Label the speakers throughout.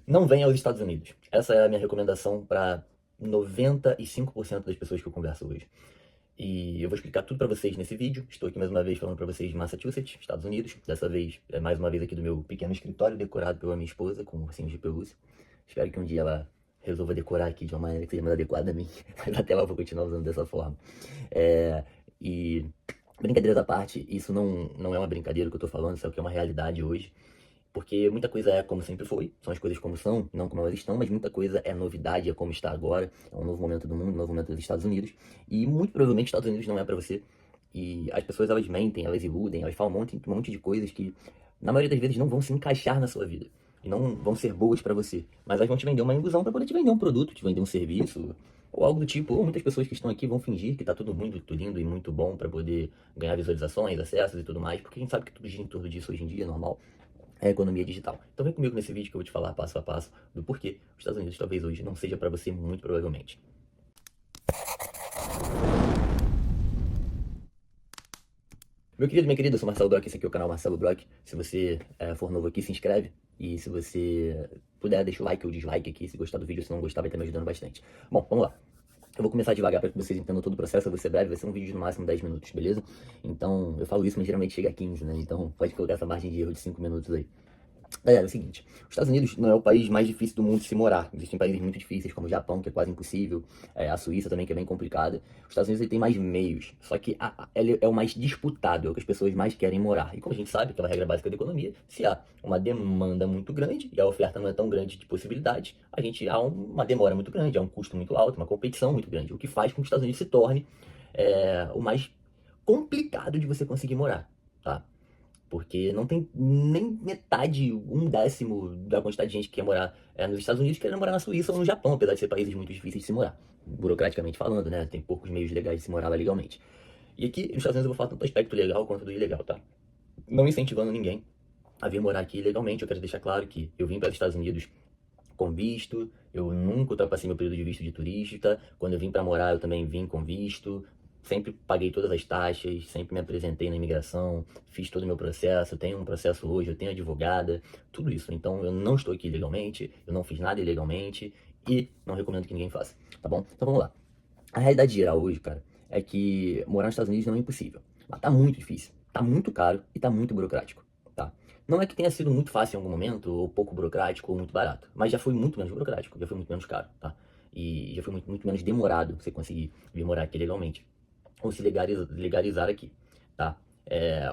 Speaker 1: Não venha aos Estados Unidos. Essa é a minha recomendação para 95% das pessoas que eu converso hoje. E eu vou explicar tudo para vocês nesse vídeo. Estou aqui mais uma vez falando para vocês de Massachusetts, Estados Unidos. Dessa vez, é mais uma vez aqui do meu pequeno escritório, decorado pela minha esposa, com ursinhos de pelúcia. Espero que um dia ela resolva decorar aqui de uma maneira que seja mais adequada a mim. Mas até lá eu vou continuar usando dessa forma. E brincadeiras à parte, isso não é uma brincadeira que eu tô falando, isso é o que é uma realidade hoje. Porque muita coisa é como sempre foi, são as coisas como são, não como elas estão, mas muita coisa é novidade, é como está agora, é um novo momento do mundo, um novo momento dos Estados Unidos, e muito provavelmente Estados Unidos não é pra você. E as pessoas, elas mentem, elas iludem, elas falam um monte de coisas que, na maioria das vezes, não vão se encaixar na sua vida. E não vão ser boas pra você. Mas elas vão te vender uma ilusão pra poder te vender um produto, te vender um serviço, ou algo do tipo. Ou muitas pessoas que estão aqui vão fingir que tá tudo muito lindo e muito bom pra poder ganhar visualizações, acessos e tudo mais, porque a gente sabe que tudo gira em torno disso hoje em dia, é normal. É a economia digital. Então vem comigo nesse vídeo que eu vou te falar passo a passo do porquê os Estados Unidos talvez hoje não seja para você, muito provavelmente. Meu querido, minha querida, eu sou Marcelo Brock, esse aqui é o canal Marcelo Brock. Se você for novo aqui, se inscreve. E se você puder, deixa o like ou dislike aqui, se gostar do vídeo, se não gostar, vai estar me ajudando bastante. Bom, vamos lá. Eu vou começar devagar para que vocês entendam todo o processo, vai ser breve, vai ser um vídeo de no máximo 10 minutos, beleza? Então, eu falo isso, mas geralmente chega a 15, né? Então, pode colocar essa margem de erro de 5 minutos aí. É o seguinte, os Estados Unidos não é o país mais difícil do mundo de se morar. Existem países muito difíceis, como o Japão, que é quase impossível, a Suíça também, que é bem complicada. Os Estados Unidos ele tem mais meios, só que ele é o mais disputado, é o que as pessoas mais querem morar. E como a gente sabe, aquela regra básica da economia, se há uma demanda muito grande e a oferta não é tão grande de possibilidades, a gente há uma demora muito grande, há um custo muito alto, uma competição muito grande, o que faz com que os Estados Unidos se torne o mais complicado de você conseguir morar, tá? Porque não tem nem metade, um décimo da quantidade de gente que quer morar nos Estados Unidos querendo morar na Suíça ou no Japão, apesar de ser países muito difíceis de se morar. Burocraticamente falando, né? Tem poucos meios legais de se morar lá legalmente. E aqui nos Estados Unidos eu vou falar tanto do aspecto legal quanto do ilegal, tá? Não incentivando ninguém a vir morar aqui ilegalmente, eu quero deixar claro que eu vim para os Estados Unidos com visto, eu nunca ultrapassei meu período de visto de turista, quando eu vim para morar eu também vim com visto, sempre paguei todas as taxas, sempre me apresentei na imigração, fiz todo o meu processo, eu tenho um processo hoje, eu tenho advogada, tudo isso. Então eu não estou aqui ilegalmente, eu não fiz nada ilegalmente e não recomendo que ninguém faça, tá bom? Então vamos lá. A realidade geral hoje, cara, é que morar nos Estados Unidos não é impossível, mas tá muito difícil, tá muito caro e tá muito burocrático, tá? Não é que tenha sido muito fácil em algum momento, ou pouco burocrático, ou muito barato, mas já foi muito menos burocrático, já foi muito menos caro, tá? E já foi muito menos demorado você conseguir vir morar aqui legalmente, ou se legalizar aqui, tá?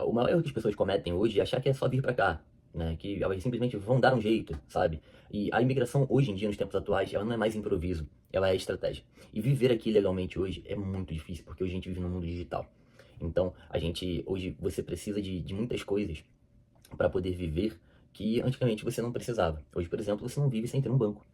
Speaker 1: O maior erro que as pessoas cometem hoje é achar que é só vir pra cá, né? Que elas simplesmente vão dar um jeito, sabe? E a imigração hoje em dia, nos tempos atuais, ela não é mais improviso, ela é estratégia. E viver aqui legalmente hoje é muito difícil, porque hoje a gente vive no mundo digital. Então, hoje você precisa de muitas coisas para poder viver que antigamente você não precisava. Hoje, por exemplo, você não vive sem ter um banco,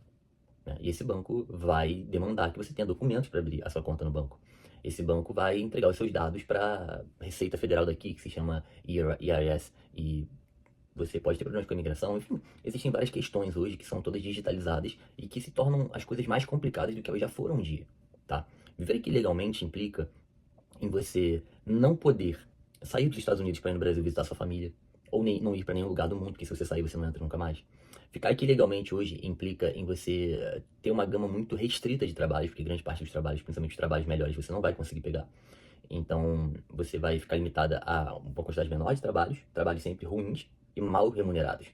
Speaker 1: né? E esse banco vai demandar que você tenha documentos para abrir a sua conta no banco. Esse banco vai entregar os seus dados para a Receita Federal daqui, que se chama IRS, e você pode ter problemas com a imigração. Enfim, existem várias questões hoje que são todas digitalizadas e que se tornam as coisas mais complicadas do que elas já foram um dia, tá? Viver aqui legalmente implica em você não poder sair dos Estados Unidos para ir no Brasil visitar sua família, ou nem, não ir para nenhum lugar do mundo, porque se você sair você não entra nunca mais. Ficar aqui legalmente hoje implica em você ter uma gama muito restrita de trabalhos, porque grande parte dos trabalhos, principalmente os trabalhos melhores, você não vai conseguir pegar. Então, você vai ficar limitada a uma quantidade menor de trabalhos, trabalhos sempre ruins e mal remunerados,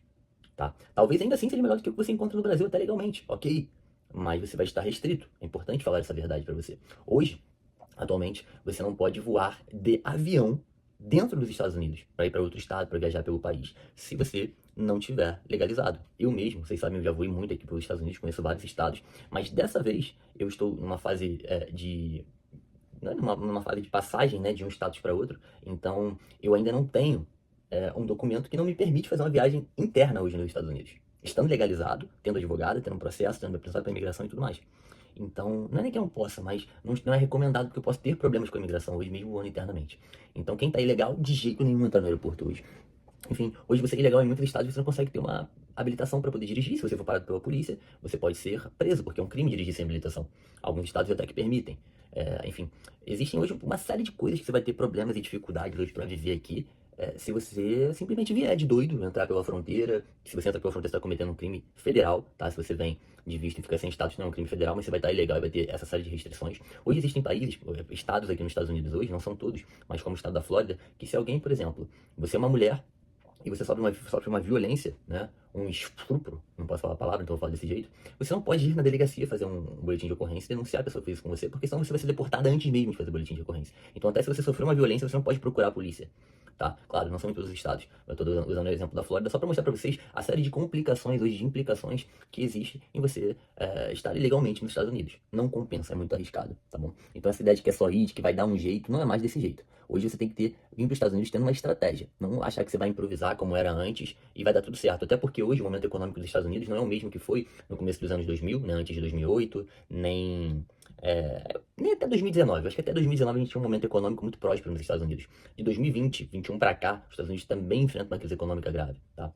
Speaker 1: tá? Talvez ainda assim seja melhor do que o que você encontra no Brasil até legalmente, ok? Mas você vai estar restrito. É importante falar essa verdade para você. Hoje, atualmente, você não pode voar de avião dentro dos Estados Unidos para ir para outro estado, para viajar pelo país, se você não tiver legalizado. Eu mesmo, vocês sabem, eu já voei muito aqui pelos Estados Unidos, conheço vários estados, mas dessa vez eu estou numa fase né, numa fase de passagem, né, de um status para outro, então eu ainda não tenho um documento que não me permite fazer uma viagem interna hoje nos Estados Unidos. Estando legalizado, tendo advogado, tendo um processo, tendo me apresentado para imigração e tudo mais. Então, não é nem que eu não possa, mas não é recomendado porque eu posso ter problemas com a imigração hoje, mesmo voando internamente. Então, quem tá ilegal, de jeito nenhum entra no aeroporto hoje. Enfim, hoje você é ilegal em muitos estados, você não consegue ter uma habilitação para poder dirigir. Se você for parado pela polícia, você pode ser preso, porque é um crime dirigir sem habilitação. Alguns estados até que permitem. Enfim, existem hoje uma série de coisas que você vai ter problemas e dificuldades hoje para viver aqui, se você simplesmente vier de doido, entrar pela fronteira. Se você entrar pela fronteira, você está cometendo um crime federal, tá? Se você vem de visto e fica sem status, não é um crime federal, mas você vai estar ilegal e vai ter essa série de restrições. Hoje existem países, estados aqui nos Estados Unidos hoje, não são todos, mas como o estado da Flórida, que se alguém, por exemplo, você é uma mulher e você sofre uma violência, né? Um estupro, não posso falar a palavra, então eu vou falar desse jeito. Você não pode ir na delegacia fazer um boletim de ocorrência e denunciar a pessoa que fez isso com você, porque senão você vai ser deportada antes mesmo de fazer o boletim de ocorrência. Então, até se você sofreu uma violência, você não pode procurar a polícia. Tá? Claro, não são em todos os estados. Eu estou usando o exemplo da Flórida só para mostrar para vocês a série de complicações hoje, de implicações que existe em você estar ilegalmente nos Estados Unidos. Não compensa, é muito arriscado, tá bom? Então essa ideia de que é só ir, de que vai dar um jeito, não é mais desse jeito. Hoje você tem que vir para os Estados Unidos tendo uma estratégia. Não achar que você vai improvisar como era antes e vai dar tudo certo. Até porque hoje o momento econômico dos Estados Unidos não é o mesmo que foi no começo dos anos 2000, né? Antes de 2008, nem até 2019. Acho que até 2019 a gente tinha um momento econômico muito próspero nos Estados Unidos. De 2020, 21 para cá, os Estados Unidos também enfrentam uma crise econômica grave, tá?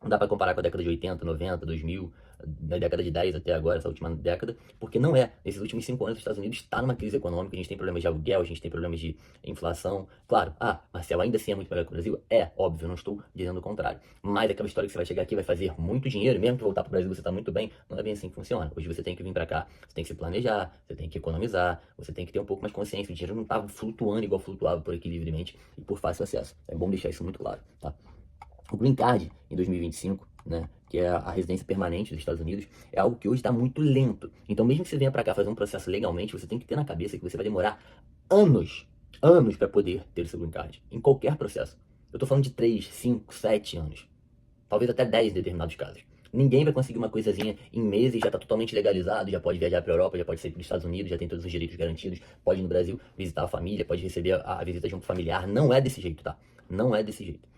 Speaker 1: Não dá para comparar com a década de 80, 90, 2000, da década de 10 até agora, essa última década, porque não é. Nesses últimos 5 anos, os Estados Unidos está numa crise econômica, a gente tem problemas de aluguel, a gente tem problemas de inflação. Claro, Marcelo, ainda assim é muito melhor que o Brasil? É, óbvio, eu não estou dizendo o contrário. Mas aquela história que você vai chegar aqui, vai fazer muito dinheiro, mesmo que voltar para o Brasil você está muito bem, não é bem assim que funciona. Hoje você tem que vir para cá, você tem que se planejar, você tem que economizar, você tem que ter um pouco mais consciência. O dinheiro não está flutuando igual flutuava por aqui livremente e por fácil acesso. É bom deixar isso muito claro, tá? O Green Card, em 2025, né, que é a residência permanente dos Estados Unidos, é algo que hoje está muito lento. Então, mesmo que você venha para cá fazer um processo legalmente, você tem que ter na cabeça que você vai demorar anos, anos para poder ter o seu Green Card, em qualquer processo. Eu tô falando de 3, 5, 7 anos, talvez até 10 em determinados casos. Ninguém vai conseguir uma coisazinha em meses, já está totalmente legalizado, já pode viajar para a Europa, já pode sair para os Estados Unidos, já tem todos os direitos garantidos, pode ir no Brasil visitar a família, pode receber a visita de um familiar. Não é desse jeito, tá? Não é desse jeito.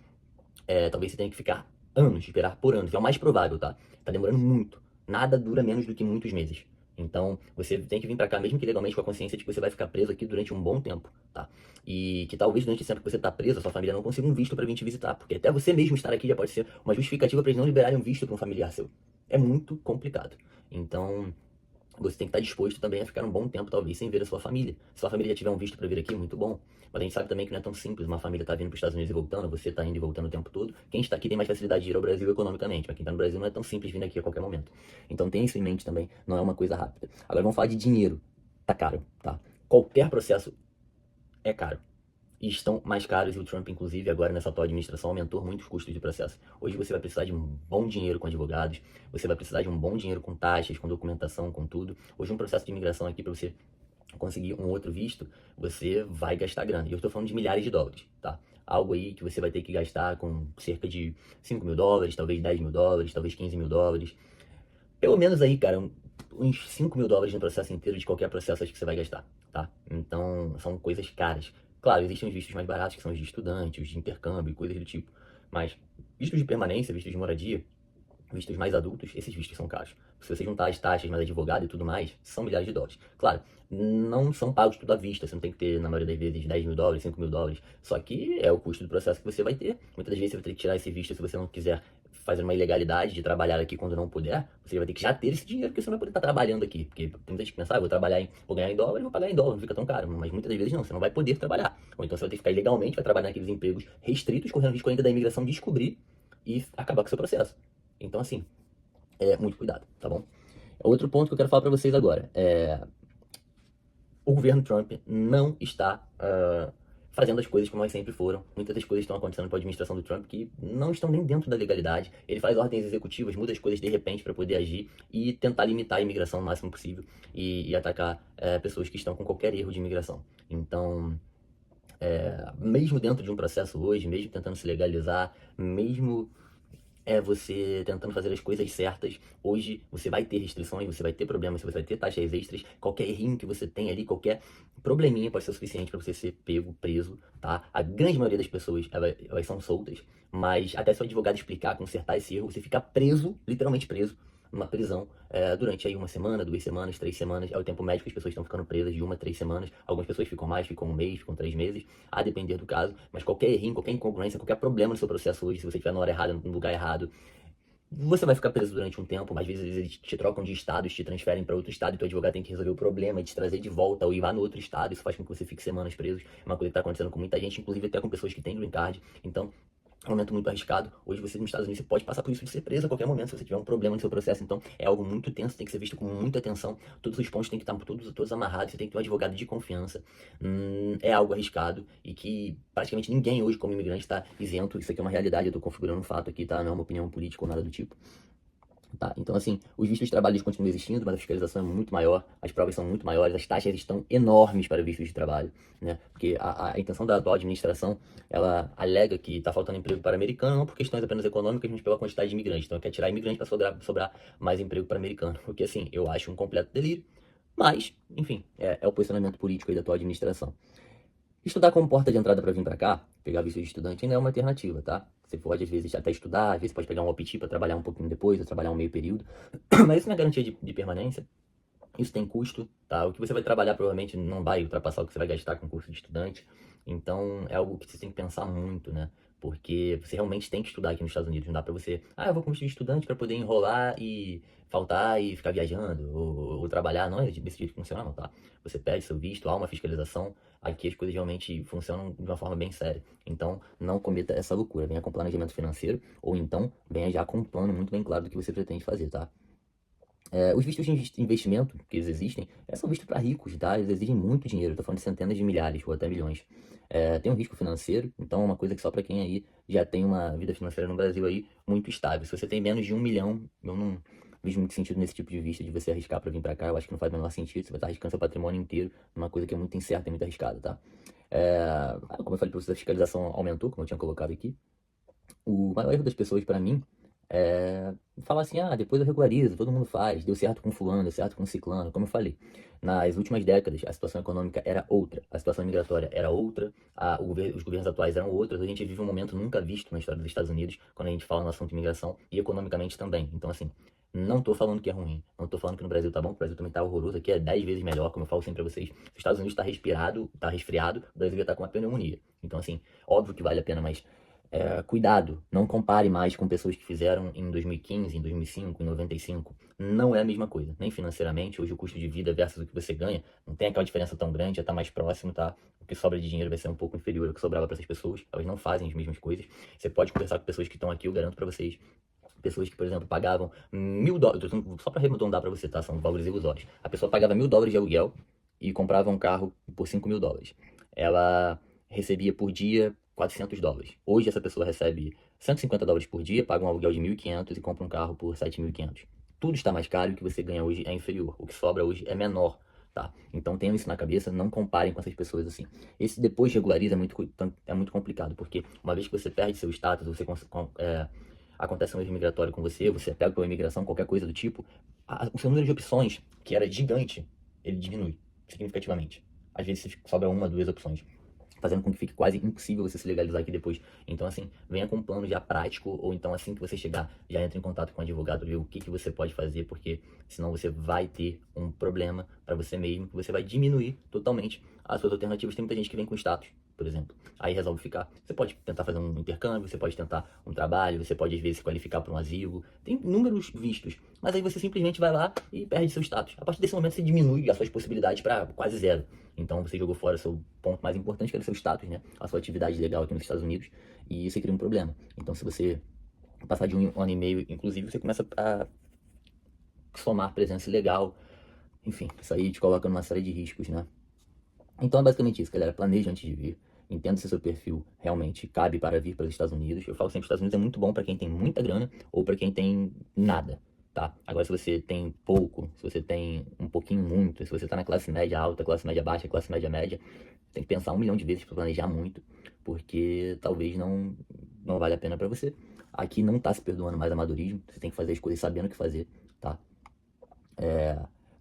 Speaker 1: Talvez você tenha que ficar anos, esperar por anos, é o mais provável, tá? Tá demorando muito. Nada dura menos do que muitos meses. Então, você tem que vir pra cá, mesmo que legalmente, com a consciência de que você vai ficar preso aqui durante um bom tempo, tá? E que talvez durante esse tempo que você tá preso, a sua família não consiga um visto pra vir te visitar. Porque até você mesmo estar aqui já pode ser uma justificativa pra eles não liberarem um visto pra um familiar seu. É muito complicado. Então, você tem que estar disposto também a ficar um bom tempo, talvez, sem ver a sua família. Se sua família já tiver um visto para vir aqui, muito bom. Mas a gente sabe também que não é tão simples. Uma família tá vindo para os Estados Unidos e voltando, você tá indo e voltando o tempo todo. Quem está aqui tem mais facilidade de ir ao Brasil economicamente, mas quem tá no Brasil não é tão simples vir aqui a qualquer momento. Então tem isso em mente também, não é uma coisa rápida. Agora vamos falar de dinheiro. Tá caro, tá? Qualquer processo é caro. E estão mais caros, e o Trump, inclusive, agora nessa atual administração, aumentou muito os custos de processo. Hoje você vai precisar de um bom dinheiro com advogados, você vai precisar de um bom dinheiro com taxas, com documentação, com tudo. Hoje um processo de imigração aqui para você conseguir um outro visto, você vai gastar grana. E eu estou falando de milhares de dólares, tá? Algo aí que você vai ter que gastar com cerca de 5 mil dólares, talvez 10 mil dólares, talvez 15 mil dólares. Pelo menos aí, cara, uns 5 mil dólares no processo inteiro de qualquer processo acho que você vai gastar, tá? Então, são coisas caras. Claro, existem os vistos mais baratos, que são os de estudante, os de intercâmbio, coisas do tipo. Mas vistos de permanência, vistos de moradia, vistos mais adultos, esses vistos são caros. Se você juntar as taxas, mais advogado e tudo mais, são milhares de dólares. Claro, não são pagos tudo à vista, você não tem que ter, na maioria das vezes, 10 mil dólares, 5 mil dólares. Só que é o custo do processo que você vai ter. Muitas das vezes você vai ter que tirar esse visto se você não quiser fazer uma ilegalidade de trabalhar aqui quando não puder. Você vai ter que já ter esse dinheiro, porque você não vai poder estar trabalhando aqui. Porque tem muita gente que pensa, vou trabalhar vou ganhar em dólar e vou pagar em dólar, não fica tão caro. Mas muitas das vezes não, você não vai poder trabalhar. Ou então você vai ter que ficar ilegalmente, vai trabalhar naqueles empregos restritos, correndo risco ainda da imigração descobrir e acabar com o seu processo. Então, assim, muito cuidado, tá bom? Outro ponto que eu quero falar pra vocês agora o governo Trump não está fazendo as coisas como elas sempre foram. Muitas das coisas estão acontecendo com a administração do Trump que não estão nem dentro da legalidade. Ele faz ordens executivas, muda as coisas de repente para poder agir e tentar limitar a imigração o máximo possível e atacar pessoas que estão com qualquer erro de imigração. Então, mesmo dentro de um processo hoje, mesmo tentando se legalizar, mesmo você tentando fazer as coisas certas, hoje você vai ter restrições, você vai ter problemas, você vai ter taxas extras, qualquer errinho que você tem ali, qualquer probleminha pode ser o suficiente para você ser pego, preso, tá? A grande maioria das pessoas, elas são soltas, mas até se o advogado explicar, consertar esse erro, você fica preso, literalmente preso, numa prisão, durante aí 1 semana, 2 semanas, 3 semanas, é o tempo médio que as pessoas estão ficando presas, de 1 a 3 semanas, algumas pessoas ficam mais, ficam 1 mês, ficam 3 meses, a depender do caso, mas qualquer errinho, qualquer incongruência, qualquer problema no seu processo hoje, se você estiver na hora errada, no lugar errado, Você vai ficar preso durante um tempo, mas às vezes eles te trocam de estado, te transferem para outro estado e teu advogado tem que resolver o problema e te trazer de volta ou ir lá no outro estado. Isso faz com que você fique semanas preso. É uma coisa que está acontecendo com muita gente, inclusive até com pessoas que têm green card. Então, é um momento muito arriscado. Hoje você nos Estados Unidos você pode passar por isso de ser preso a qualquer momento se você tiver um problema no seu processo. Então é algo muito tenso, tem que ser visto com muita atenção. Todos os pontos têm que estar todos amarrados. Você tem que ter um advogado de confiança. É algo arriscado e que praticamente ninguém hoje como imigrante está isento. Isso aqui é uma realidade. Eu estou configurando um fato aqui, tá? Não é uma opinião política ou nada do tipo. Tá, então assim, os vistos de trabalho eles continuam existindo, mas a fiscalização é muito maior, as provas são muito maiores, as taxas estão enormes para vistos de trabalho, né? Porque a intenção da atual administração, ela alega que está faltando emprego para americano, não por questões apenas econômicas, mas pela quantidade de imigrantes. Então quer tirar imigrante para sobrar mais emprego para americano, o que assim, eu acho um completo delírio, mas, enfim, é o posicionamento político aí da atual administração. Estudar como porta de entrada para vir para cá, pegar visto de estudante ainda é uma alternativa, tá? Você pode, às vezes, até estudar, às vezes pode pegar um OPT para trabalhar um pouquinho depois, ou trabalhar um meio período, mas isso não é garantia de permanência, isso tem custo, tá? O que você vai trabalhar provavelmente não vai ultrapassar o que você vai gastar com curso de estudante, então é algo que você tem que pensar muito, né? Porque você realmente tem que estudar aqui nos Estados Unidos, não dá pra você, eu vou como estudante para poder enrolar e faltar e ficar viajando, ou trabalhar, não é desse jeito que funciona não, tá? Você pede seu visto, há uma fiscalização, aqui as coisas realmente funcionam de uma forma bem séria. Então, não cometa essa loucura. Venha com planejamento financeiro, ou então venha já com um plano muito bem claro do que você pretende fazer, tá? Os vistos de investimento que eles existem, são vistos para ricos, tá? Eles exigem muito dinheiro, estou falando de centenas de milhares ou até milhões. Tem um risco financeiro, então é uma coisa que só para quem aí já tem uma vida financeira no Brasil aí muito estável. Se você tem menos de 1 milhão, eu não vejo muito sentido nesse tipo de visto de você arriscar para vir para cá. Eu acho que não faz o menor sentido. Você vai estar arriscando seu patrimônio inteiro numa coisa que é muito incerta e muito arriscada, tá? Como eu falei para você, a fiscalização aumentou, como eu tinha colocado aqui. O maior erro das pessoas, para mim, é falar assim, depois eu regularizo, todo mundo faz, deu certo com fulano, deu certo com ciclano, como eu falei. Nas últimas décadas, a situação econômica era outra, a situação migratória era outra, os governos atuais eram outros, a gente vive um momento nunca visto na história dos Estados Unidos, quando a gente fala no assunto imigração, e economicamente também. Então, assim, não tô falando que é ruim, não tô falando que no Brasil tá bom, o Brasil também tá horroroso, aqui é 10 vezes melhor, como eu falo sempre pra vocês. Os Estados Unidos tá tá resfriado, o Brasil já tá com uma pneumonia. Então, assim, óbvio que vale a pena, mas cuidado, não compare mais com pessoas que fizeram em 2015, em 2005, em 95. Não é a mesma coisa, nem financeiramente. Hoje o custo de vida versus o que você ganha não tem aquela diferença tão grande, já está mais próximo, tá? O que sobra de dinheiro vai ser um pouco inferior ao que sobrava para essas pessoas. Elas não fazem as mesmas coisas. Você pode conversar com pessoas que estão aqui, eu garanto para vocês. Pessoas que, por exemplo, pagavam $1.000, só para arredondar para você, tá? São valores ilusórios. A pessoa pagava $1.000 de aluguel e comprava um carro por $5.000. Ela recebia por dia $400. Hoje essa pessoa recebe $150 por dia, paga um aluguel de 1.500 e compra um carro por 7.500. Tudo está mais caro e o que você ganha hoje é inferior. O que sobra hoje é menor, tá? Então tenham isso na cabeça, não comparem com essas pessoas assim. Esse depois regulariza é muito complicado, porque uma vez que você perde seu status, você acontece um erro migratório com você, você pega pela imigração, qualquer coisa do tipo, o seu número de opções, que era gigante, ele diminui significativamente. Às vezes sobra uma, duas opções, fazendo com que fique quase impossível você se legalizar aqui depois. Então, assim, venha com um plano já prático, ou então assim que você chegar, já entre em contato com o advogado, ver o que você pode fazer, porque senão você vai ter um problema para você mesmo, que você vai diminuir totalmente as suas alternativas. Tem muita gente que vem com status, por exemplo, aí resolve ficar. Você pode tentar fazer um intercâmbio, você pode tentar um trabalho, você pode às vezes se qualificar para um asilo, tem inúmeros vistos, mas aí você simplesmente vai lá e perde seu status. A partir desse momento você diminui as suas possibilidades para quase zero. Então você jogou fora o seu ponto mais importante, que era o seu status, né? A sua atividade legal aqui nos Estados Unidos, e isso cria um problema. Então se você passar de um ano e meio, inclusive, você começa a somar presença ilegal, enfim, isso aí te coloca numa série de riscos, né? Então é basicamente isso, galera. Planeje antes de vir. Entenda se seu perfil realmente cabe para vir para os Estados Unidos. Eu falo sempre que os Estados Unidos é muito bom para quem tem muita grana ou para quem tem nada, tá? Agora, se você tem pouco, se você tem um pouquinho muito, se você tá na classe média alta, classe média baixa, classe média média, tem que pensar 1 milhão de vezes para planejar muito, porque talvez não vale a pena para você. Aqui não tá se perdoando mais amadorismo, você tem que fazer as coisas sabendo o que fazer, tá?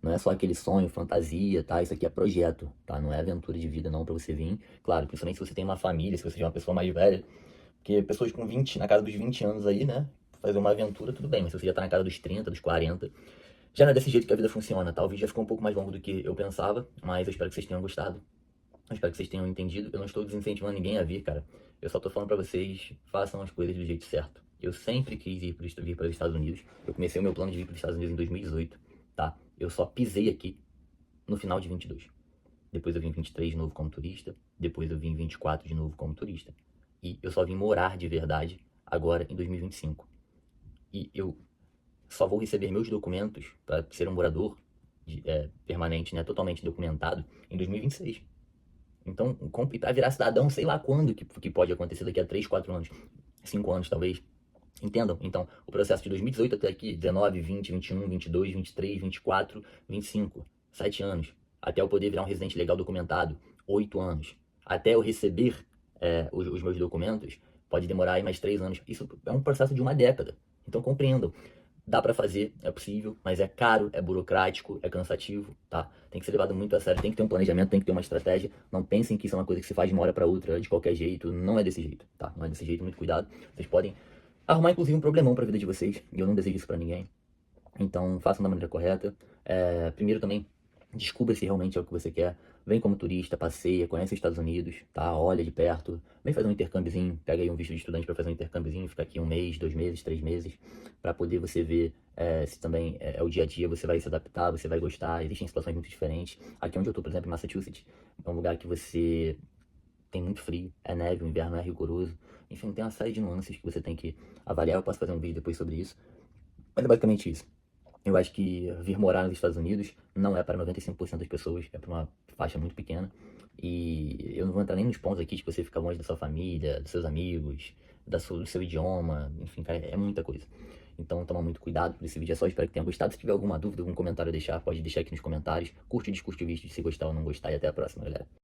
Speaker 1: Não é só aquele sonho, fantasia, tá? Isso aqui é projeto, tá? Não é aventura de vida não pra você vir. Claro, principalmente se você tem uma família, se você é uma pessoa mais velha. Porque pessoas com 20, na casa dos 20 anos aí, né? Fazer uma aventura, tudo bem. Mas se você já tá na casa dos 30, dos 40, já não é desse jeito que a vida funciona, tá? O vídeo já ficou um pouco mais longo do que eu pensava, mas eu espero que vocês tenham gostado. Eu espero que vocês tenham entendido. Eu não estou desincentivando ninguém a vir, cara. Eu só tô falando pra vocês, façam as coisas do jeito certo. Eu sempre quis vir para os Estados Unidos. Eu comecei o meu plano de vir para os Estados Unidos em 2018, tá? Eu só pisei aqui no final de 22. Depois eu vim em 23 de novo como turista. Depois eu vim em 24 de novo como turista. E eu só vim morar de verdade agora em 2025. E eu só vou receber meus documentos para ser um morador permanente, né, totalmente documentado, em 2026. Então, para virar cidadão, sei lá quando que pode acontecer, daqui a 3, 4 anos, 5 anos talvez. Entendam? Então, o processo de 2018 até aqui, 19, 20, 21, 22, 23, 24, 25, 7 anos. Até eu poder virar um residente legal documentado, 8 anos. Até eu receber os meus documentos, pode demorar aí mais 3 anos. Isso é um processo de uma década. Então, compreendam. Dá pra fazer, é possível, mas é caro, é burocrático, é cansativo, tá? Tem que ser levado muito a sério, tem que ter um planejamento, tem que ter uma estratégia. Não pensem que isso é uma coisa que se faz de uma hora pra outra, de qualquer jeito. Não é desse jeito, tá? Não é desse jeito, muito cuidado. Vocês podem arrumar, inclusive, um problemão pra vida de vocês, e eu não desejo isso pra ninguém. Então, façam da maneira correta. Primeiro também, descubra se realmente é o que você quer. Vem como turista, passeia, conhece os Estados Unidos, tá? Olha de perto. Vem fazer um intercâmbiozinho. Pega aí um visto de estudante para fazer um intercâmbiozinho. Fica aqui 1 mês, 2 meses, 3 meses. Para poder você ver se também é o dia a dia. Você vai se adaptar, você vai gostar. Existem situações muito diferentes. Aqui onde eu tô, por exemplo, em Massachusetts, é um lugar que você tem muito frio, é neve, o inverno é rigoroso. Enfim, tem uma série de nuances que você tem que avaliar. Eu posso fazer um vídeo depois sobre isso. Mas é basicamente isso. Eu acho que vir morar nos Estados Unidos não é para 95% das pessoas, é para uma faixa muito pequena. E eu não vou entrar nem nos pontos aqui de que você fica longe da sua família, dos seus amigos, do seu idioma, enfim, cara, é muita coisa. Então toma muito cuidado por esse vídeo, é só, espero que tenha gostado. Se tiver alguma dúvida, algum comentário a deixar, pode deixar aqui nos comentários. Curte e descurte o vídeo se gostar ou não gostar, e até a próxima, galera.